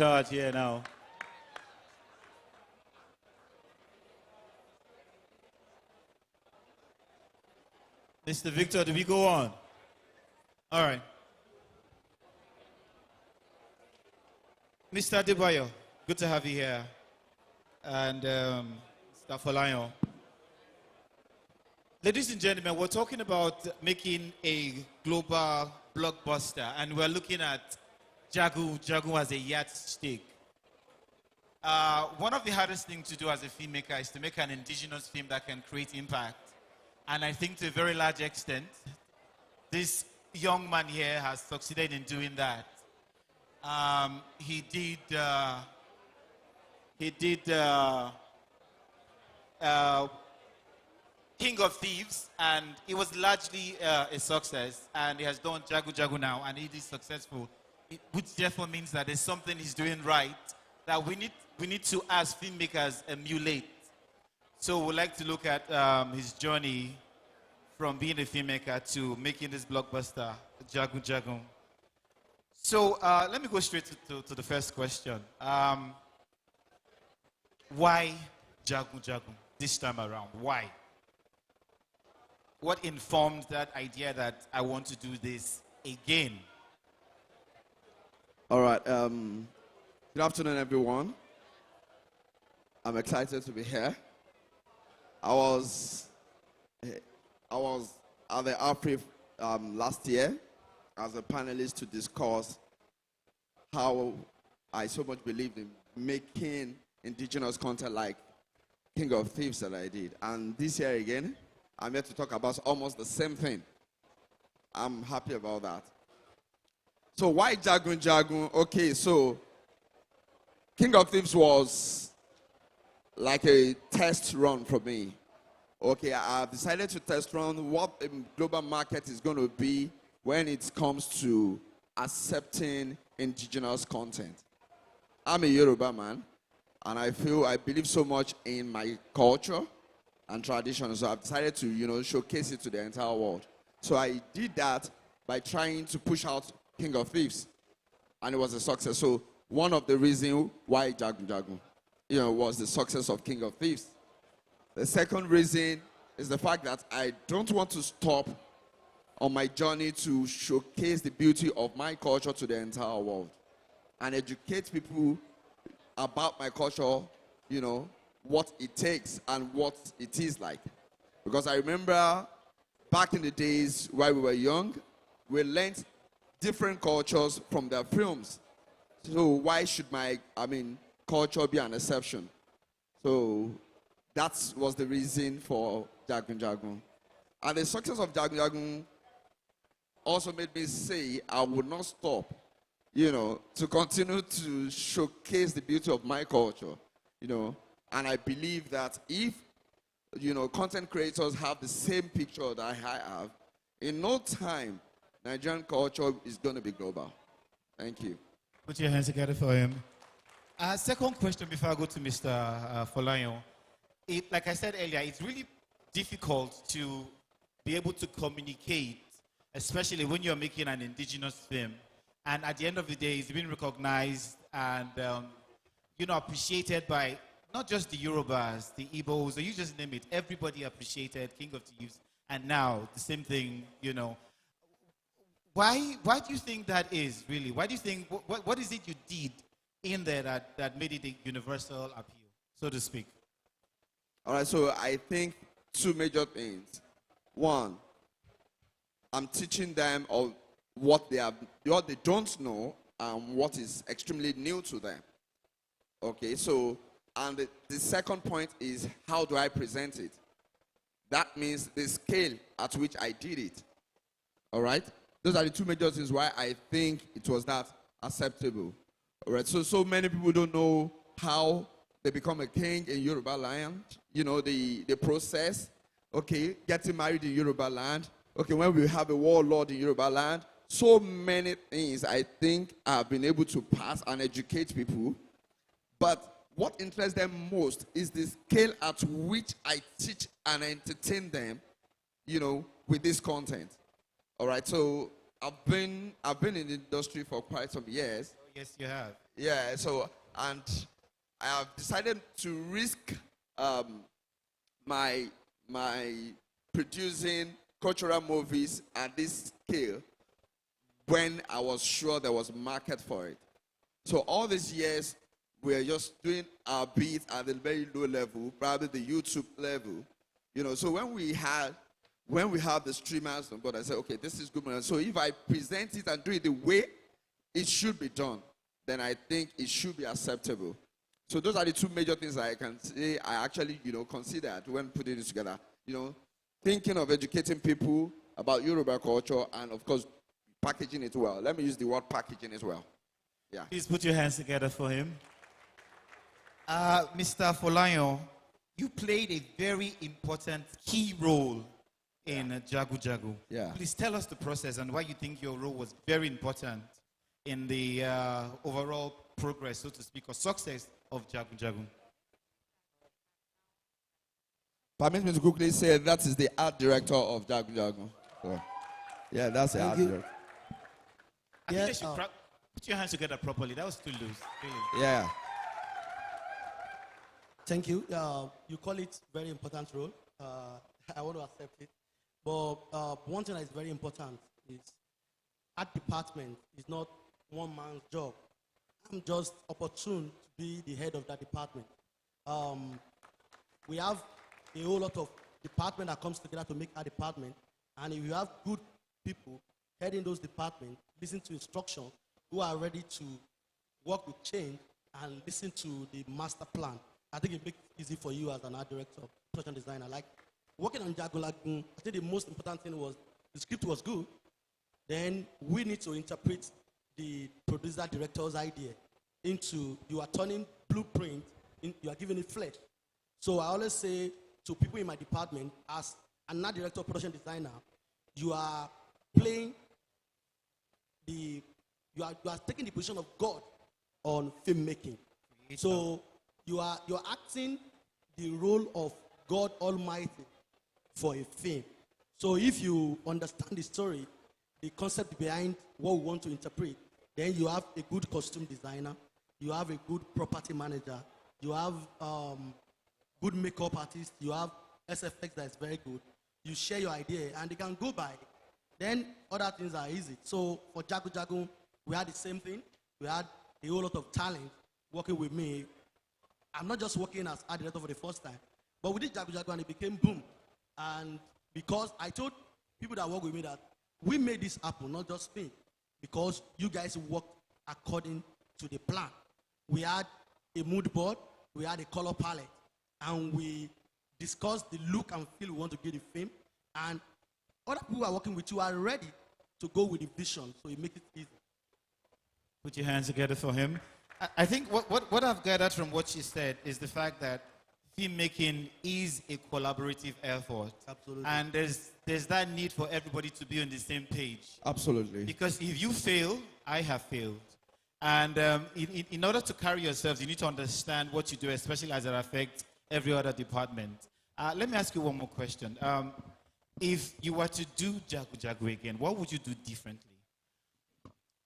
charge here now. Mr. Victor, do we go on? All right. Mr. Adebayo, good to have you here. And Mr. Folayan. Ladies and gentlemen, we're talking about making a global blockbuster, and we're looking at Jagun Jagun as a yardstick. One of the hardest things to do as a filmmaker is to make an indigenous film that can create impact. And I think to a very large extent, this young man here has succeeded in doing that. He did King of Thieves, and it was largely a success. And he has done Jagun Jagun now, and it is successful, which therefore means that there's something he's doing right that we need to, as filmmakers, emulate. So we'd like to look at his journey from being a filmmaker to making this blockbuster, Jagun Jagun. So let me go straight to the first question. Why Jagun Jagun this time around? Why? What informed that idea that I want to do this again? All right. Good afternoon, everyone. I'm excited to be here. I was at the AFRIF last year as a panelist to discuss how I so much believed in making indigenous content like King of Thieves that I did. And this year again, I'm here to talk about almost the same thing. I'm happy about that. So why Jagun Jagun? Okay, so King of Thieves was like a test run for me. Okay, I've decided to test run what the global market is going to be when it comes to accepting indigenous content. I'm a Yoruba man, and I believe so much in my culture and tradition, so I've decided to, showcase it to the entire world. So I did that by trying to push out King of Thieves, and it was a success. So one of the reasons why Jagun Jagun, was the success of King of Thieves. The second reason is the fact that I don't want to stop on my journey to showcase the beauty of my culture to the entire world and educate people about my culture, what it takes and what it is like. Because I remember back in the days while we were young, we learned different cultures from their films. So why should my culture be an exception? So that was the reason for Jagun Jagun. And the success of Jagun Jagun also made me say I would not stop, to continue to showcase the beauty of my culture, And I believe that if, content creators have the same picture that I have, in no time, Nigerian culture is going to be global. Thank you. Put your hands together for him. Second question before I go to Mr. Folayan. Like I said earlier, it's really difficult to be able to communicate, especially when you're making an indigenous film. And at the end of the day, it's been recognized and, appreciated by not just the Yorubas, the Igbos, or you just name it. Everybody appreciated King of Thieves. And now, the same thing, Why do you think that is, really? Why do you think, what is it you did in there that made it a universal appeal, so to speak? All right, so I think two major things. One, I'm teaching them of what they don't know and what is extremely new to them. Okay, so, and the second point is, how do I present it? That means the scale at which I did it. All right? Those are the two major things why I think it was not acceptable. All right, so many people don't know how they become a king in Yoruba land, the process, okay, getting married in Yoruba land, okay, when we have a warlord in Yoruba land, so many things I think I've been able to pass and educate people. But what interests them most is the scale at which I teach and entertain them, with this content. All right, so I've been in the industry for quite some years. Yes, you have. Yeah, so, and I have decided to risk my producing cultural movies at this scale when I was sure there was market for it. So all these years, we're just doing our beats at the very low level, probably the YouTube level. You know, so when we have the streamers on board, I said, okay, this is good. So if I present it and do it the way it should be done, then I think it should be acceptable. So those are the two major things I can say I actually, considered when putting it together. Thinking of educating people about Yoruba culture and, of course, packaging it well. Let me use the word packaging as well. Yeah. Please put your hands together for him. Mr. Folayo, you played a very important key role in Jagun Jagun. Yeah. Please tell us the process and why you think your role was very important in the overall progress, so to speak, or success of Jagun Jagun. Permit me to quickly say that is the art director of Jagun Jagun. So, yeah, that's the art director. I think they should put your hands together properly. That was too loose. Really. Yeah. Thank you. You call it very important role. I want to accept it. But one thing that is very important is art department is not one man's job. I'm just opportune to be the head of that department. We have a whole lot of department that comes together to make our department. And if you have good people heading those departments, listen to instruction, who are ready to work with change and listen to the master plan, I think it makes it easy for you as an art director, production designer. Like working on Jagun Jagun, I think the most important thing was the script was good. Then we need to interpret the producer director's idea into, you are turning blueprint, you are giving it flesh. So I always say to people in my department, as an art director, production designer, you are playing you are taking the position of God on filmmaking. So you're acting the role of God Almighty for a film. So if you understand the story, the concept behind what we want to interpret, then you have a good costume designer, you have a good property manager, you have good makeup artist, you have SFX that is very good. You share your idea and they can go by. Then other things are easy. So for Jagun Jagun, we had the same thing. We had a whole lot of talent working with me. I'm not just working as art director for the first time, but we did Jagun Jagun and it became boom. And because I told people that work with me that we made this happen, not just me, because you guys worked according to the plan. We had a mood board, we had a color palette, and we discussed the look and feel we want to give the film. And other people who are working with you are ready to go with the vision, so it makes it easy. Put your hands together for him. I think what I've gathered from what she said is the fact that filmmaking is a collaborative effort. Absolutely. And there's that need for everybody to be on the same page. Absolutely. Because if you fail, I have failed. And in order to carry yourselves, you need to understand what you do, especially as it affects every other department. Let me ask you one more question. If you were to do Jagun Jagun again, what would you do differently?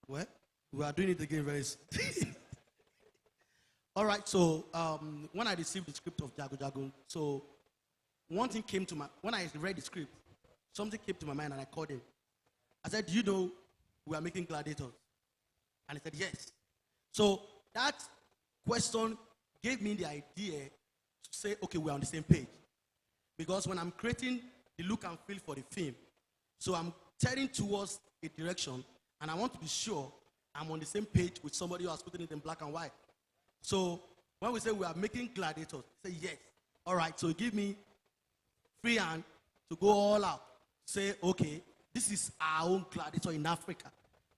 Well, we are doing it again very soon. All right, so when I received the script of Jagun Jagun, so one thing came to when I read the script, something came to my mind and I called him. I said, you know, we are making gladiators. And he said, yes. So that question gave me the idea to say, okay, we're on the same page. Because when I'm creating the look and feel for the film, so I'm turning towards a direction, and I want to be sure I'm on the same page with somebody who has put it in black and white. So when we say we are making gladiators, say yes. All right, so give me free hand to go all out. Say, okay, this is our own gladiator in Africa,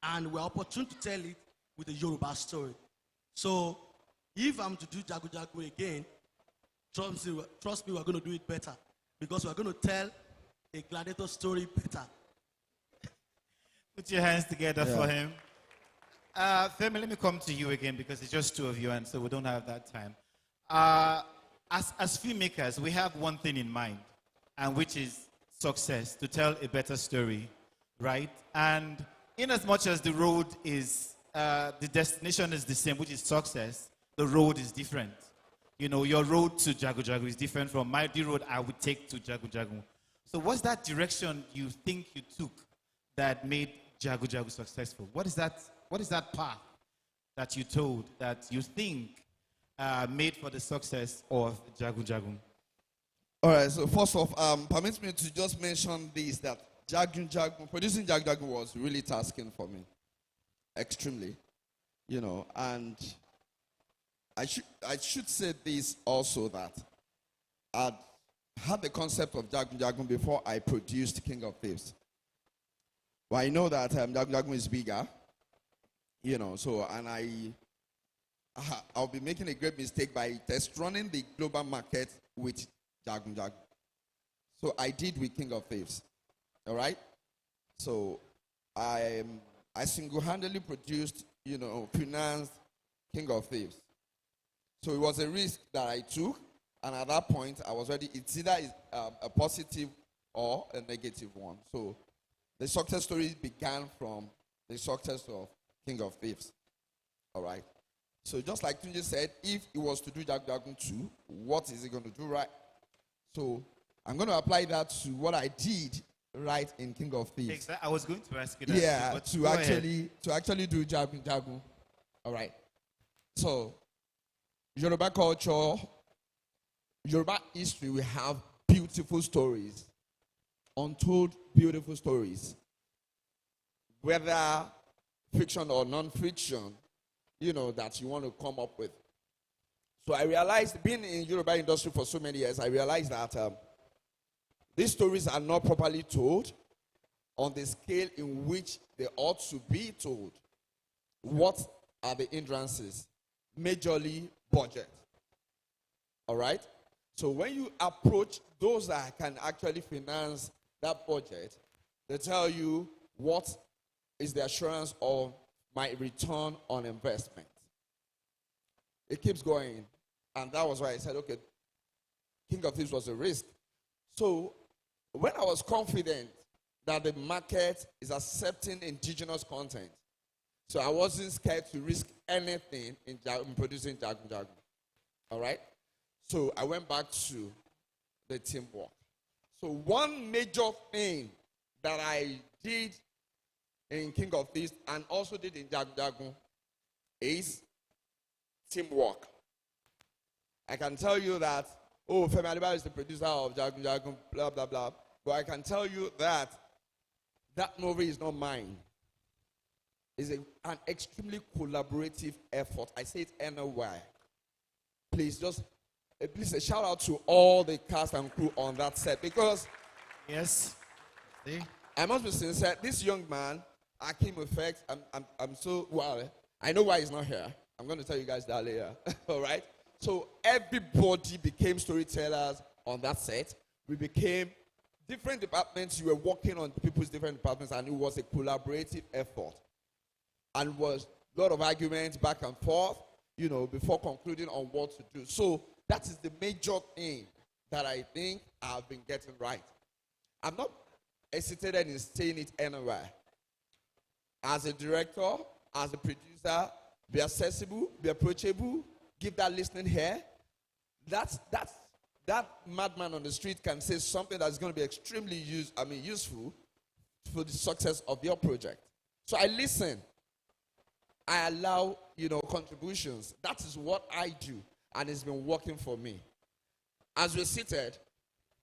and we're opportune to tell it with a Yoruba story. So if I'm to do Jagun Jagun again, trust me, we're going to do it better, because we're going to tell a gladiator story better. Put your hands together for him. Femi, let me come to you again, because it's just two of you, and so we don't have that time. As filmmakers, we have one thing in mind, and which is success, to tell a better story, right? And in as much as the road is the destination is the same, which is success, the road is different. You know, your road to Jagun Jagun is different from the road I would take to Jagun Jagun. So what's that direction you think you took that made Jagun Jagun successful? What is that path that you told that you think made for the success of Jagun Jagun? All right, so first off, permit me to just mention this, that Jagun Jagun, producing Jagun Jagun was really tasking for me, extremely, you know, and I should say this also, that I had the concept of Jagun Jagun before I produced King of Thieves. Well, I know that Jagun Jagun is bigger, you know, so, and I'll be making a great mistake by test running the global market with Jagun Jagun. So I did with King of Thieves, all right? So I single-handedly produced, you know, financed King of Thieves. So it was a risk that I took, and at that point, I was ready. It's either a positive or a negative one. So the success story began from the success of King of Thieves. All right. So just like Tunji said, if he was to do Jagun Jagun 2, what is he going to do right? So I'm going to apply that to what I did right in King of Thieves. Exactly. I was going to ask you that. Yeah, but to actually do Jagun Jagun. All right. So Yoruba culture, Yoruba history, we have beautiful stories, untold beautiful stories, whether fiction or non-fiction, you know, that you want to come up with. So I realized, being in Yoruba industry for so many years, I realized that these stories are not properly told on the scale in which they ought to be told. What are the hindrances? Majorly budget. All right? So when you approach those that can actually finance that budget, they tell you what is the assurance of my return on investment. It keeps going. And that was why I said, okay, King of Thieves was a risk. So when I was confident that the market is accepting indigenous content, so I wasn't scared to risk anything in producing Jagun Jagun. All right? So I went back to the teamwork. So one major thing that I did in King of Thieves and also did in Jagun Jagun is teamwork. I can tell you that, oh, Femi Adebayo is the producer of Jagun Jagun, blah, blah, blah. But I can tell you that that movie is not mine. It's an extremely collaborative effort. I say it anywhere. Please, please a shout out to all the cast and crew on that set, because Yes. See? I must be sincere. This young man, Akim Effect, I'm so wow. I know why he's not here. I'm going to tell you guys that later. All right. So everybody became storytellers on that set. We became different departments. You were working on people's different departments, and it was a collaborative effort. And was a lot of arguments back and forth, you know, before concluding on what to do. So that is the major thing that I think I've been getting right. I'm not hesitated in saying it anywhere. As a director, as a producer, be accessible, be approachable, give that listening ear. That madman on the street can say something that's going to be extremely useful for the success of your project. So I listen. I allow, contributions. That is what I do, and it's been working for me. As we're seated,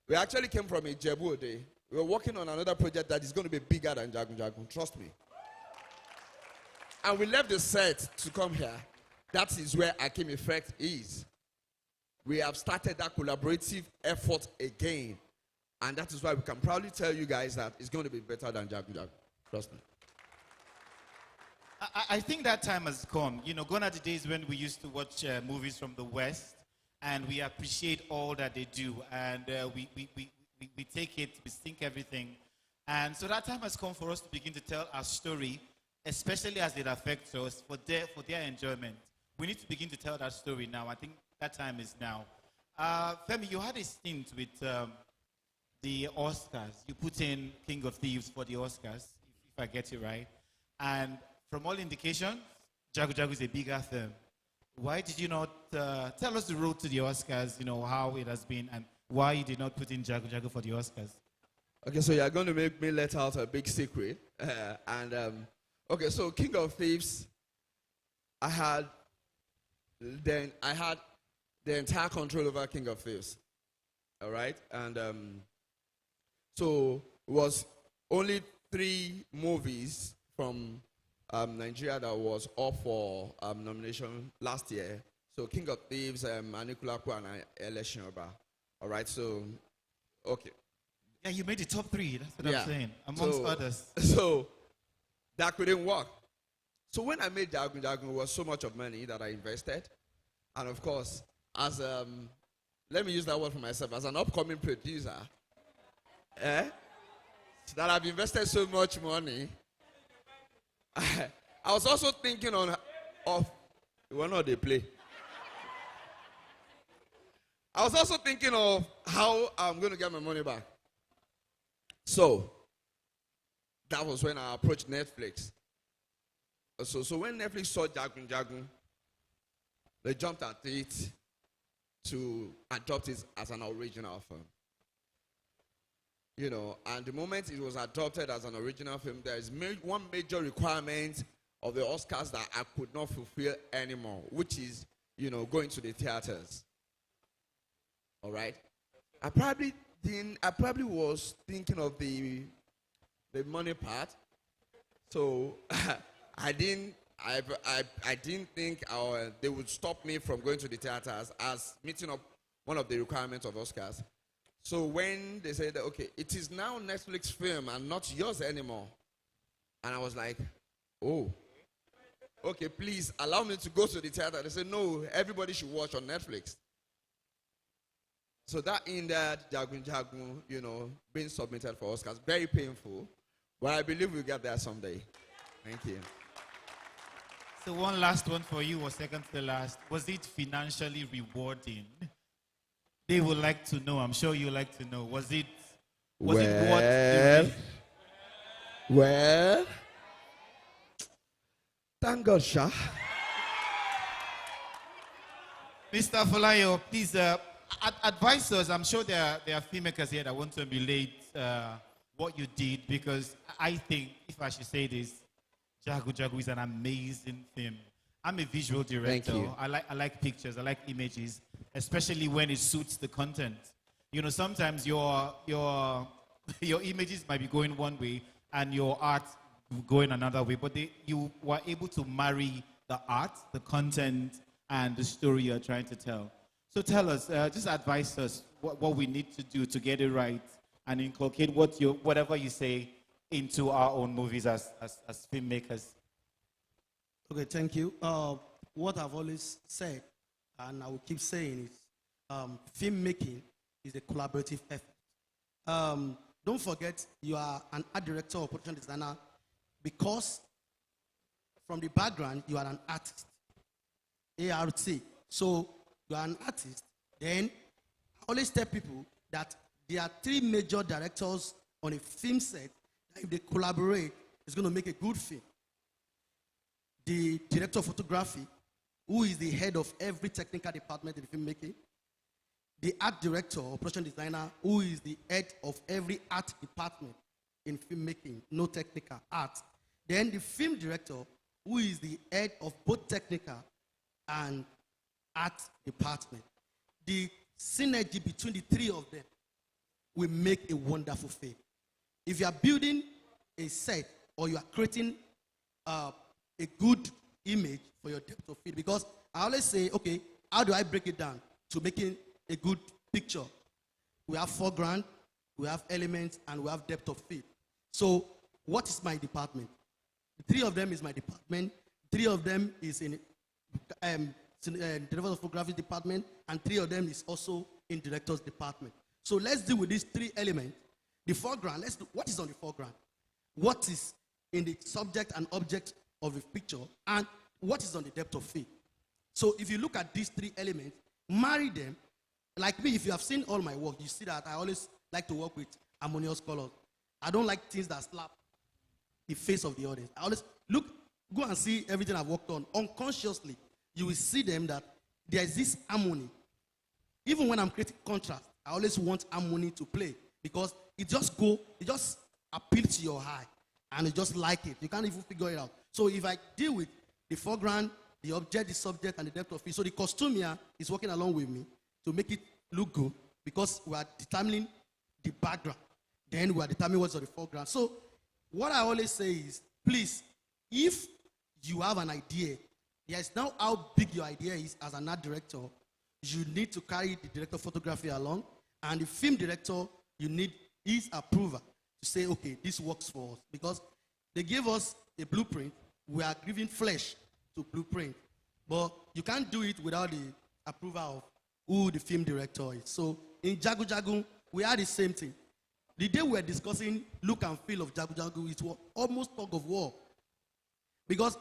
we actually came from Ijebu Ode. We were working on another project that is going to be bigger than Jagun Jagun, trust me. And we left the set to come here. That is where Akim Effect is. We have started that collaborative effort again. And that is why we can proudly tell you guys that it's going to be better than Jagun Jagun. Trust me. I think that time has come. Gone are the days when we used to watch movies from the West, and we appreciate all that they do, and we take it, we think everything. And so that time has come for us to begin to tell our story, especially as it affects us, for their enjoyment. We need to begin to tell that story now. I think that time is now. Femi, you had a stint with the Oscars. You put in King of Thieves for the Oscars, if I get it right. And from all indications, Jagun Jagun is a bigger film. Why did you not tell us the road to the Oscars, how it has been, and why you did not put in Jagun Jagun for the Oscars? Okay, so you're going to make me let out a big secret. Okay, so King of Thieves, I had the entire control over King of Thieves. All right? And so it was only 3 movies from Nigeria that was up for nomination last year. So King of Thieves, Anikulaku, and Election Oba. All right, so, okay. Yeah, you made the top 3. That's what I'm saying, amongst others. So that couldn't work. So when I made Jagun Jagun, it was so much of money that I invested. And of course, as let me use that word for myself, as an upcoming producer, that I've invested so much money, I was also thinking of we're not they play. I was also thinking of how I'm going to get my money back. So that was when I approached Netflix. So when Netflix saw Jagun Jagun, they jumped at it to adopt it as an original film. And the moment it was adopted as an original film, there is one major requirement of the Oscars that I could not fulfill anymore, which is, going to the theaters. All right? I probably was thinking of the money part. So I didn't think they would stop me from going to the theaters as meeting up one of the requirements of Oscars. So when they said that, okay, it is now Netflix film and not yours anymore. And I was like, oh, okay, please allow me to go to the theater. They said, no, everybody should watch on Netflix. So that ended Jagun Jagun, being submitted for Oscars. Very painful, but I believe we'll get there someday. Thank you. So one last one for you, or second to last. Was it financially rewarding? They would like to know. I'm sure you like to know. Was it what? Well, thank God, Shah. Mr. Folayo, please advise us. I'm sure there are filmmakers here that want to emulate what you did, because I think, if I should say this, Jagun Jagun is an amazing film. I'm a visual director. Thank you. I like pictures. I like images, especially when it suits the content. Sometimes your images might be going one way and your art going another way, but you were able to marry the art, the content, and the story you're trying to tell. So tell us, just advise us what we need to do to get it right and inculcate whatever you say into our own movies as filmmakers. Okay, thank you. What I've always said, and I will keep saying, is filmmaking is a collaborative effort. Don't forget, you are an art director or production designer because from the background, you are an artist. ART. So you are an artist. Then I always tell people that there are 3 major directors on a film set that if they collaborate, it's going to make a good film. The director of photography, who is the head of every technical department in filmmaking. The art director or production designer, who is the head of every art department in filmmaking, no technical, art. Then the film director, who is the head of both technical and art department. The synergy between the 3 of them will make a wonderful film. If you are building a set or you are creating a good image for your depth of field, because I always say, okay, how do I break it down to making a good picture? We have foreground, we have elements, and we have depth of field. So what is my department? 3 of them is my department. 3 of them is in director of photography department, and 3 of them is also in director's department. So let's deal with these 3 elements. The foreground, let's do what is on the foreground, what is in the subject and object of the picture, and what is on the depth of field. So if you look at these 3 elements, marry them. Like me, if you have seen all my work, you see that I always like to work with harmonious colors. I don't like things that slap the face of the audience. I always look, go and see everything I've worked on. Unconsciously, you will see them that there is this harmony. Even when I'm creating contrast, I always want harmony to play because it just appeals to your eye and you just like it. You can't even figure it out. So if I deal with the foreground, the object, the subject, and the depth of field, so the costumier is working along with me to make it look good because we are determining the background. Then we are determining what's on the foreground. So what I always say is, please, if you have an idea, there is now how big your idea is as an art director. You need to carry the director of photography along, and the film director, you need his approval to say, okay, this works for us. Because they gave us a blueprint, we are giving flesh to blueprint. But you can't do it without the approval of who the film director is. So in Jagun Jagun, we had the same thing. The day we were discussing look and feel of Jagun Jagun, it was almost tug of war. Because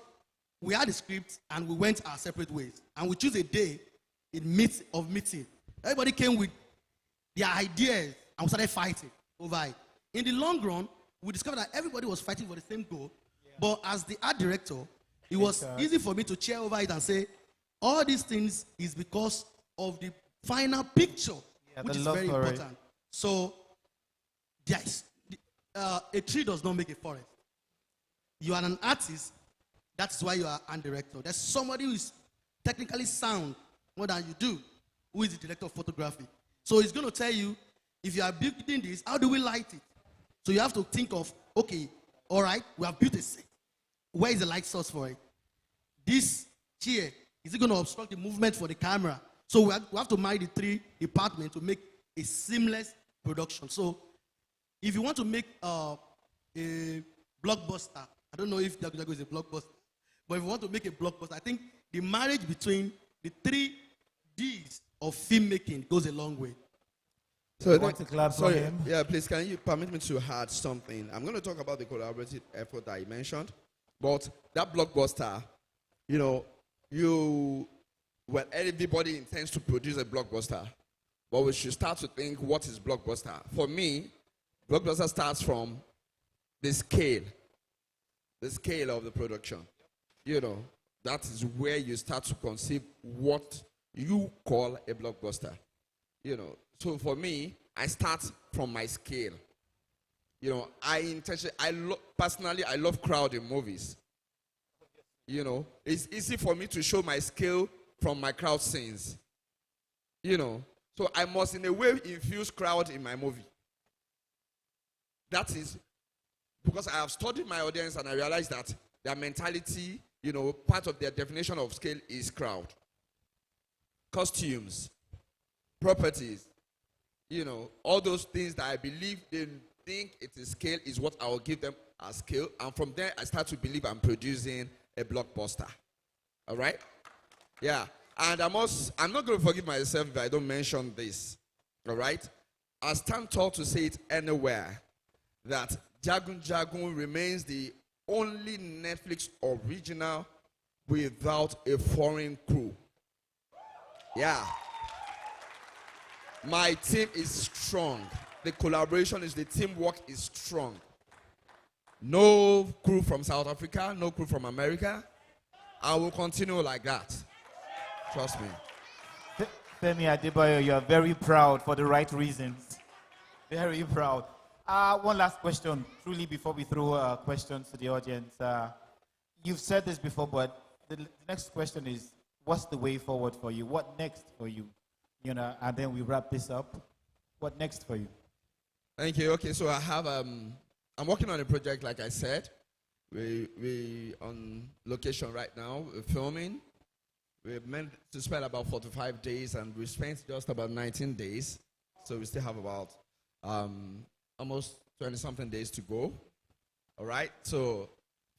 we had a script and we went our separate ways. And we choose a day of meeting. Everybody came with their ideas and we started fighting over it. In the long run, we discovered that everybody was fighting for the same goal. Yeah. But as the art director, it was easy for me to cheer over it and say, all these things is because of the final picture, which is very important. So, yes, a tree does not make a forest. You are an artist, that's why you are an art director. There's somebody who is technically sound more than you do, who is the director of photography. So he's going to tell you, if you are building this, how do we light it? So you have to think of, okay, all right, we have built a set. Where is the light source for it? This chair, is it going to obstruct the movement for the camera? So we have to marry the three departments to make a seamless production. So if you want to make a blockbuster, I don't know if Jagun Jagun is a blockbuster, but if you want to make a blockbuster, I think the marriage between the three D's of filmmaking goes a long way. So want to clap for him? Yeah, please, can you permit me to add something? I'm going to talk about the collaborative effort that you mentioned, but that blockbuster, everybody intends to produce a blockbuster, but we should start to think, what is blockbuster? For me, blockbuster starts from the scale of the production. That is where you start to conceive what you call a blockbuster. So for me, I start from my scale. Personally, I love crowd in movies. It's easy for me to show my scale from my crowd scenes. So I must in a way infuse crowd in my movie. That is because I have studied my audience and I realized that their mentality, part of their definition of scale is crowd. Costumes, properties, all those things that I believe they think it is scale is what I will give them as scale. And from there, I start to believe I'm producing a blockbuster. All right? Yeah. And I'm not going to forgive myself if I don't mention this. All right? I stand tall to say it anywhere that Jagun Jagun remains the only Netflix original without a foreign crew. Yeah. My team is strong. The collaboration the teamwork is strong. No crew from South Africa, no crew from America. I will continue like that. Trust me. Femi Adebayo, you are very proud for the right reasons. Very proud. One last question, truly, before we throw questions to the audience. You've said this before, but the next question is, what's the way forward for you? What next for you? And then we wrap this up. What next for you? Thank you. Okay, so I have, I'm working on a project, like I said. We on location right now, we're filming. We're meant to spend about 45 days, and we spent just about 19 days. So we still have about almost 20-something days to go. All right? So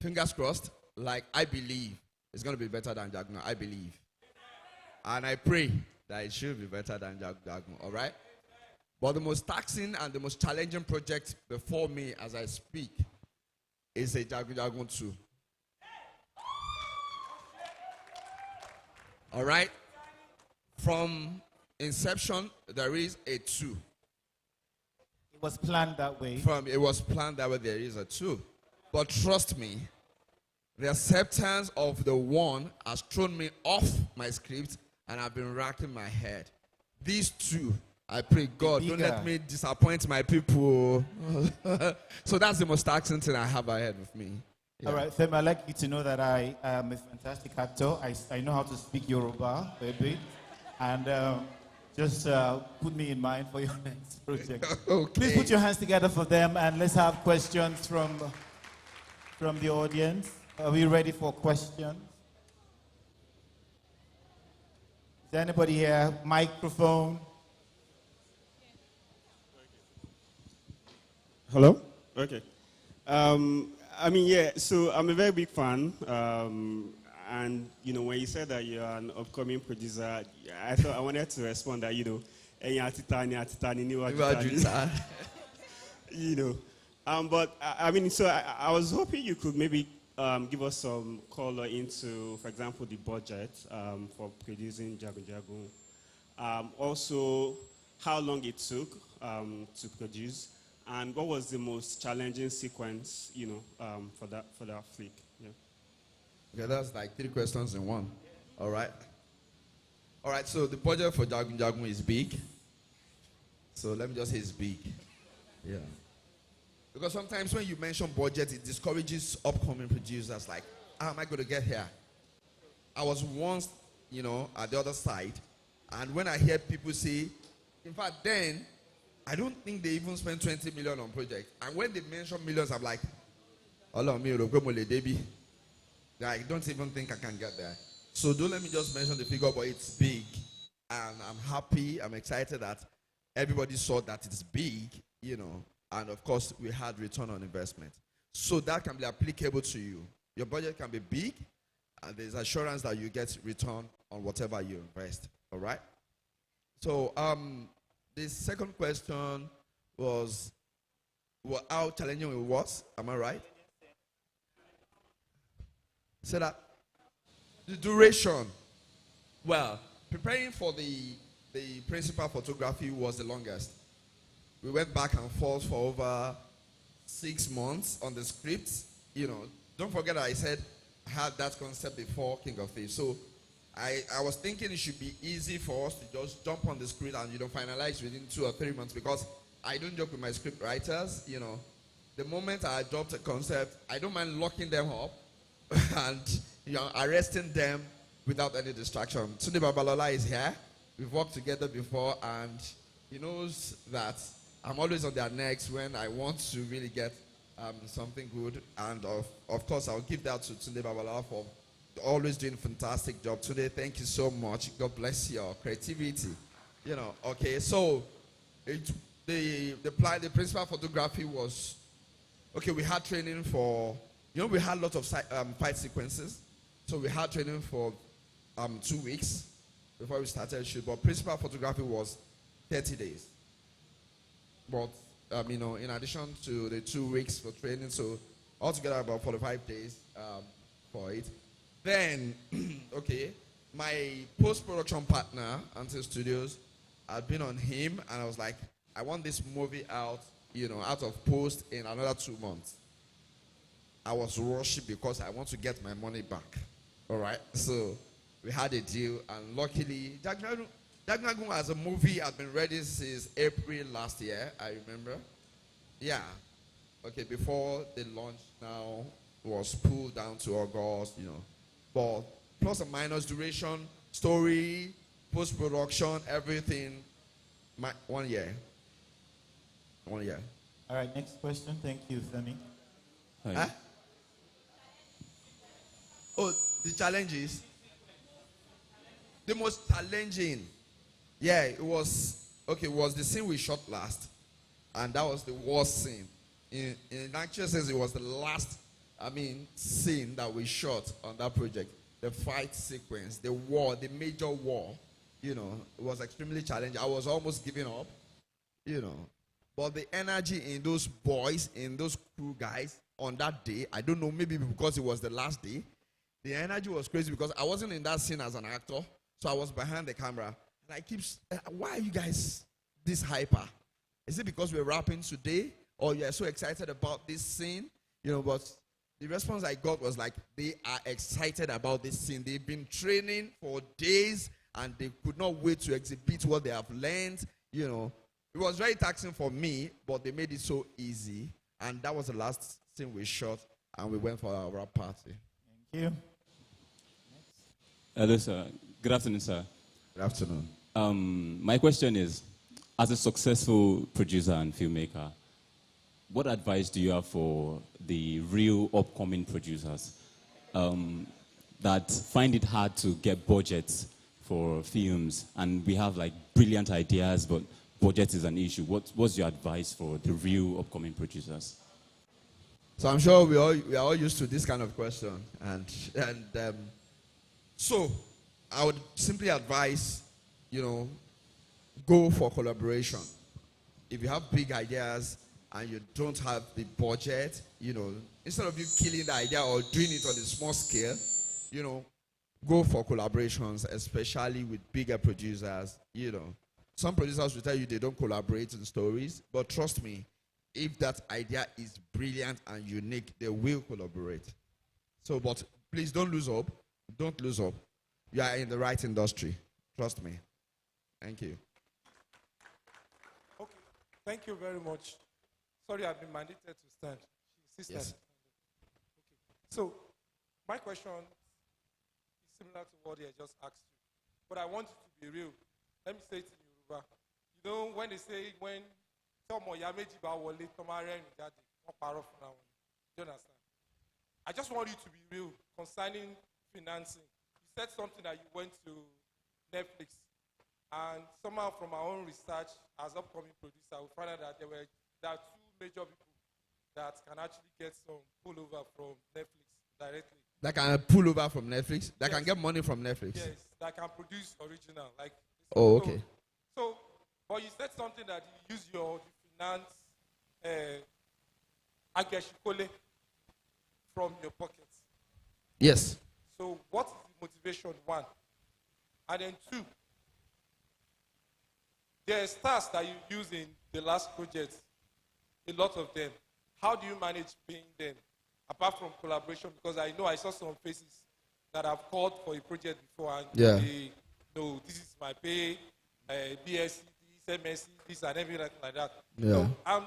fingers crossed, like I believe it's going to be better than Jagun. I believe. And I pray that it should be better than Jagun. All right? But the most taxing and the most challenging project before me as I speak is a Jagun Jagun 2. All right? From inception, there is a 2. It was planned that way. It was planned that way, there is a 2. But trust me, The acceptance of the one has thrown me off my script, and I've been racking my head. These two, I pray God, don't let me disappoint my people. So that's the most taxing thing I have ahead of me. Yeah. All right, Femi, I'd like you to know that I am a fantastic actor. I know how to speak Yoruba a bit. And just put me in mind for your next project. Okay. Please put your hands together for them, and let's have questions from the audience. Are we ready for questions? Is there anybody here? Microphone. Hello? Okay. So I'm a very big fan. And, when you said that you're an upcoming producer, I thought I wanted to respond that, but I was hoping you could maybe give us some color into, for example, the budget for producing Jagun Jagun. Also, how long it took to produce, and what was the most challenging sequence, for that flick. Yeah. Okay, that's like 3 questions in one. All right. So the budget for Jagun Jagun is big. So let me just say it's big. Yeah. Because sometimes when you mention budget, it discourages upcoming producers. Like, how am I going to get here? I was once, at the other side. And when I hear people say, in fact, then, I don't think they even spent 20 million on project. And when they mention millions, I'm like, I don't even think I can get there. So don't let me just mention the figure, but it's big. And I'm happy, I'm excited that everybody saw that it's big, and of course we had return on investment. So that can be applicable to you. Your budget can be big, and there's assurance that you get return on whatever you invest. All right? So the second question was how challenging it was. Am I right? So that the duration, well, preparing for the principal photography was the longest. We went back and forth for over 6 months on the script. Don't forget that I said I had that concept before King of Thieves. So I was thinking it should be easy for us to just jump on the script and finalize within 2 or 3 months, because I don't joke with my script writers. The moment I adopt a concept, I don't mind locking them up and arresting them without any distraction. Tunde Babalola is here. We've worked together before, and he knows that I'm always on their necks when I want to really get something good. And of course, I'll give that to Tunde Babalola for always doing a fantastic job. Tunde, thank you so much. God bless your creativity. Okay, so the principal photography was, okay, we had training for, we had a lot of fight sequences. So we had training for 2 weeks before we started shoot. But principal photography was 30 days. But, in addition to the 2 weeks for training, so altogether about 45 days for it. Then, okay, my post-production partner, Ante Studios, I'd been on him, and I was like, I want this movie out, out of post in another 2 months. I was rushing because I want to get my money back. All right, so we had a deal, and luckily, Jagun Jagun as a movie had been ready since April last year, I remember. Yeah. Okay, before the launch now was pulled down to August, But plus and minus duration, story, post-production, everything, 1 year. 1 year. All right, next question. Thank you, Femi. Huh? Oh, the challenges. The most challenging. Yeah, it was the scene we shot last. And that was the worst scene. In actual sense, it was the last, scene that we shot on that project. The fight sequence, the war, the major war, it was extremely challenging. I was almost giving up, But the energy in those boys, in those crew guys on that day, I don't know, maybe because it was the last day, the energy was crazy because I wasn't in that scene as an actor. So I was behind the camera. And I keep, why are you guys this hyper? Is it because we're rapping today? Or you're so excited about this scene? But the response I got was like, they are excited about this scene. They've been training for days and they could not wait to exhibit what they have learned. You know, it was very taxing for me, but they made it so easy. And that was the last scene we shot, and we went for our wrap party. Thank you. Hello, sir. Good afternoon, sir. Good afternoon. My question is, as a successful producer and filmmaker, what advice do you have for the real upcoming producers that find it hard to get budgets for films, and we have like brilliant ideas, but budget is an issue? What's your advice for the real upcoming producers? So I'm sure we are all used to this kind of question, so I would simply advise, go for collaboration. If you have big ideas and you don't have the budget, instead of you killing the idea or doing it on a small scale, go for collaborations, especially with bigger producers. Some producers will tell you they don't collaborate in stories, but trust me, if that idea is brilliant and unique, they will collaborate. So, but please don't lose hope. Don't lose hope. You are in the right industry. Trust me. Thank you. Okay, thank you very much. Sorry, I've been mandated to stand. She Yes. Okay. So, my question is similar to what I just asked you, but I want it to be real. Let me say it in Yoruba. You know, when they say, when Tomo Yameji ba wole, Tomare ni jade, won paro fun awon. Do you understand? I just want you to be real concerning financing. You said something that you went to Netflix, and somehow from our own research as upcoming producer, we found out that there are two major people that can actually get some pullover from Netflix directly. That can pull over from Netflix? That Yes. can get money from Netflix? Yes, that can produce original. Like. Oh, okay. So, but you said something that you use your finance, ageshikole from your pockets. Yes. So, what is the motivation? One, and then two. There are stars that you use in the last project. A lot of them. How do you manage paying them? Apart from collaboration, because I know I saw some faces that have called for a project before and they know this is my pay, BSc, this, MSc, this and everything like that. Yeah. So I'm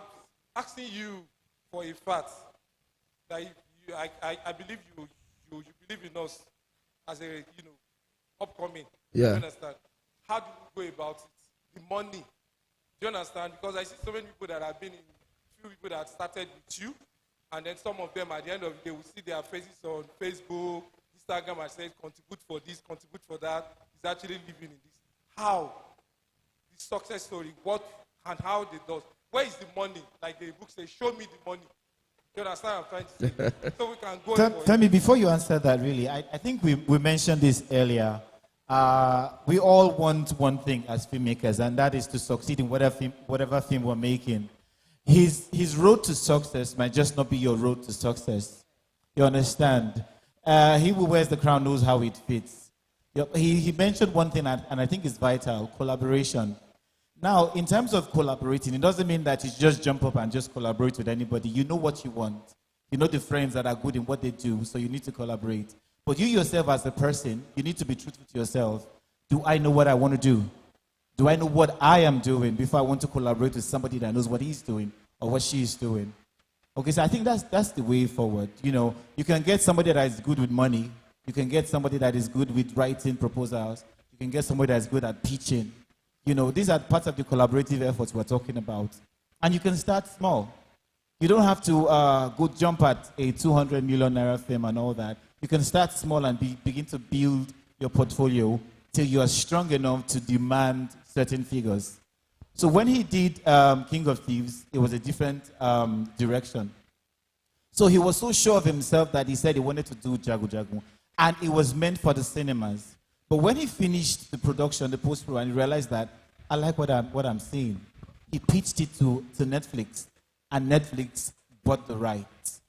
asking you for a fact that I believe you believe in us as a upcoming. Yeah. Do you understand? How do you go about it? The money. Do you understand? Because I see so many people that have been in, few people that started with you, and then some of them at the end of the day will see their faces on Facebook, Instagram, and say, contribute for this, contribute for that. Is actually living in this. How? The success story, what and how they do. Where is the money? Like the book says, show me the money. Do you understand what I'm trying to say? So we can go. Tell me, before you answer that, really, I think we mentioned this earlier. We all want one thing as filmmakers, and that is to succeed in whatever film we're making. His road to success might just not be your road to success. You understand? He who wears the crown knows how it fits. He mentioned one thing, and I think it's vital: collaboration. Now, in terms of collaborating, it doesn't mean that you just jump up and just collaborate with anybody. You know what you want. You know the friends that are good in what they do, so you need to collaborate. But you yourself as a person, you need to be truthful to yourself. Do I know what I want to do? Do I know what I am doing before I want to collaborate with somebody that knows what he's doing or what she's doing? Okay, so I think that's the way forward. You can get somebody that is good with money. You can get somebody that is good with writing proposals. You can get somebody that is good at pitching. These are parts of the collaborative efforts we're talking about. And you can start small. You don't have to go jump at a 200 million naira film and all that. You can start small and begin to build your portfolio till you are strong enough to demand certain figures. So when he did King of Thieves, it was a different direction. So he was so sure of himself that he said he wanted to do Jagun Jagun, and it was meant for the cinemas. But when he finished the production, the post-pro, and he realized that I like what I'm seeing, he pitched it to Netflix, and Netflix bought the rights.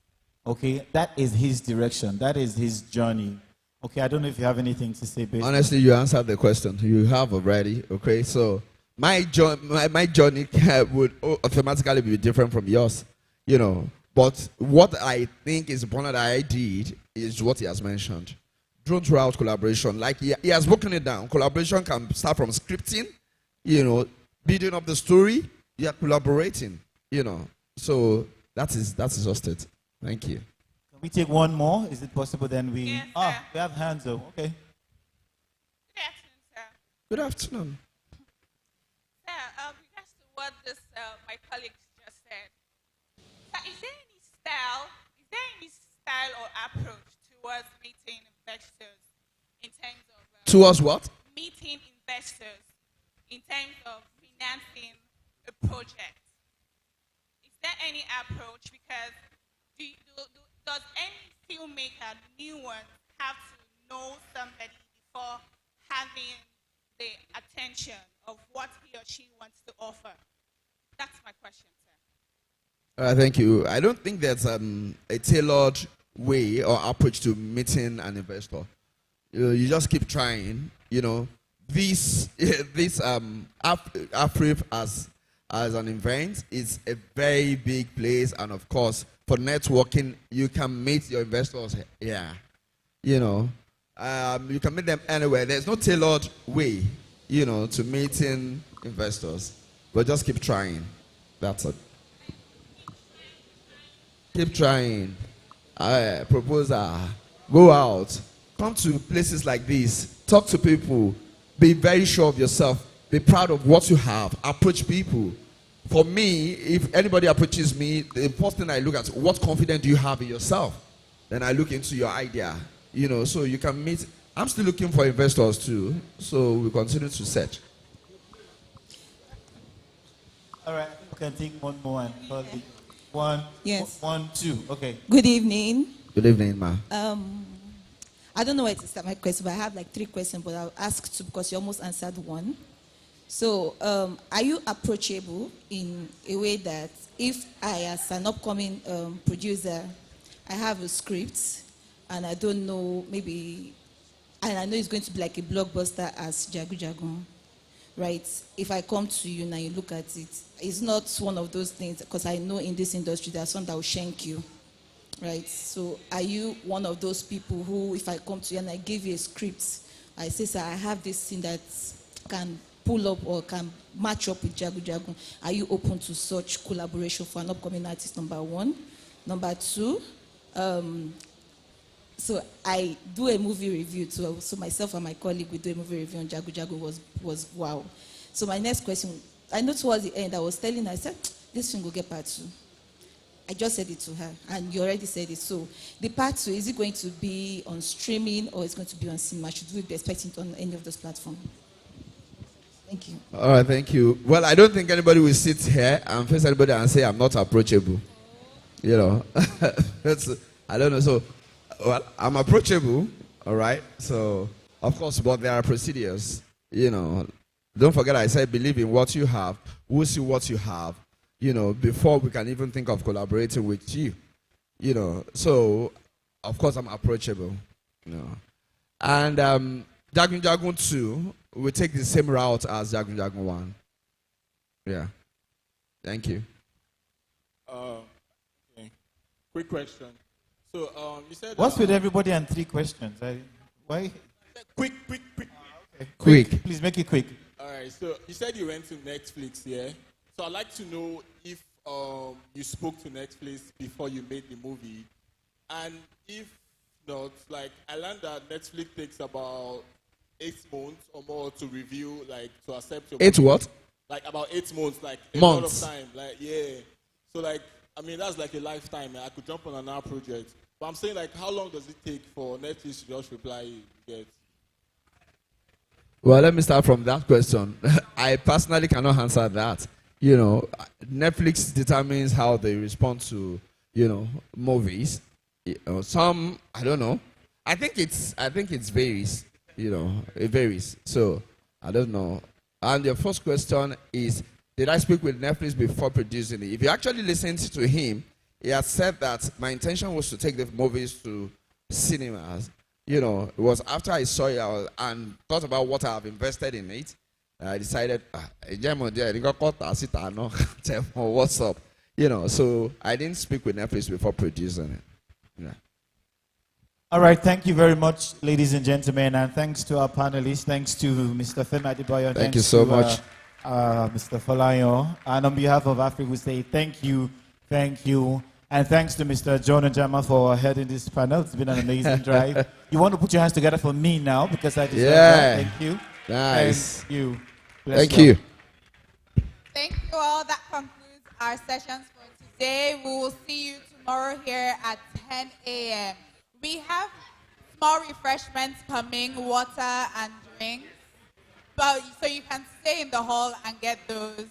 Okay, that is his direction. That is his journey. Okay, I don't know if you have anything to say, based. Honestly, you answered the question. You have already. Okay, so my journey would automatically be different from yours. The But what I think is important that I did is what he has mentioned. Drone throughout collaboration. Like he has broken it down. Collaboration can start from scripting, building up the story. You are collaborating, So that is just it. Thank you. Can we take one more? Is it possible? Then we. Yes, We have hands though. Okay. Good afternoon, sir. Good afternoon. Sir, regards to what this my colleagues just said, sir, is there any style or approach towards meeting investors in terms of Towards what? meeting investors in terms of financing a project? Is there any approach? Because does any filmmaker, new one, have to know somebody before having the attention of what he or she wants to offer? That's my question, sir. Thank you. I don't think there's a tailored way or approach to meeting an investor. You just keep trying. This AFRIP as an event is a very big place, and of course, for networking, you can meet your investors. Yeah, you can meet them anywhere. There's no tailored way, to meeting investors. But just keep trying. That's it. Keep trying. Proposal. Go out. Come to places like this. Talk to people. Be very sure of yourself. Be proud of what you have. Approach people. For me, if anybody approaches me, the first thing I look at, what confidence do you have in yourself? Then I look into your idea. So you can meet. I'm still looking for investors too. So we continue to search. All right. We can take one more and call it. One. Yes. 1, 2. Okay. Good evening. Good evening, ma. I don't know where to start my question, but I have like 3 questions, but I'll ask 2 because you almost answered one. So, are you approachable in a way that if I, as an upcoming producer, I have a script and I don't know, maybe, and I know it's going to be like a blockbuster as Jagun Jagun, right? If I come to you and you look at it, it's not one of those things, because I know in this industry there are some that will shank you, right? So are you one of those people who, if I come to you and I give you a script, I say, sir, I have this thing that can pull up or can match up with Jagun Jagun, are you open to such collaboration for an upcoming artist, number 1? Number 2, so I do a movie review too. So myself and my colleague, we do a movie review on Jagun Jagun, was wow. So my next question, I know towards the end, I was telling her, I said, this thing will get part 2. I just said it to her, and you already said it. So the part 2, is it going to be on streaming or is it going to be on cinema? Should we be expecting it on any of those platforms? Thank you. All right, thank you. Well, I don't think anybody will sit here and face anybody and say I'm not approachable. That's, I don't know. So, well, I'm approachable, all right? So, of course, but there are procedures, Don't forget I said believe in what you have. We'll see what you have, before we can even think of collaborating with you, So, of course, I'm approachable, And Jagun Jagun 2, we take the same route as Jagun Jagun 1. Yeah. Thank you. Okay. Quick question. So you said What's with everybody and 3 questions? Why? Quick. Okay. Quick. Please make it quick. All right. So you said you went to Netflix, yeah? So I'd like to know if you spoke to Netflix before you made the movie, and if not, like I learned that Netflix takes about 8 months or more to review, like to accept your 8 what? Like about 8 months, like a Months. lot of time, like yeah. So like I mean that's like a lifetime. I could jump on another project, but I'm saying like how long does it take for Netflix to just reply you? Get? Well, let me start from that question. I personally cannot answer that. Netflix determines how they respond to, movies. Some, I don't know. I think it varies. It varies. So, I don't know. And your first question is, did I speak with Netflix before producing it? If you actually listened to him, he had said that my intention was to take the movies to cinemas. It was after I saw it and thought about what I have invested in it, I decided, what's up? You know, so I didn't speak with Netflix before producing it. Yeah. All right, thank you very much, ladies and gentlemen, and thanks to our panelists. Thanks to Mr. Femi Adebayo. Thank you so much. Mr. Folayo. And on behalf of Africa, we say thank you, and thanks to Mr. John Njama for heading this panel. It's been an amazing drive. You want to put your hands together for me now because I deserve that. Thank you. Nice. Thank you. Thank you. Thank you all. That concludes our sessions for today. We will see you tomorrow here at 10 a.m. We have small refreshments coming, water and drinks. But so you can stay in the hall and get those.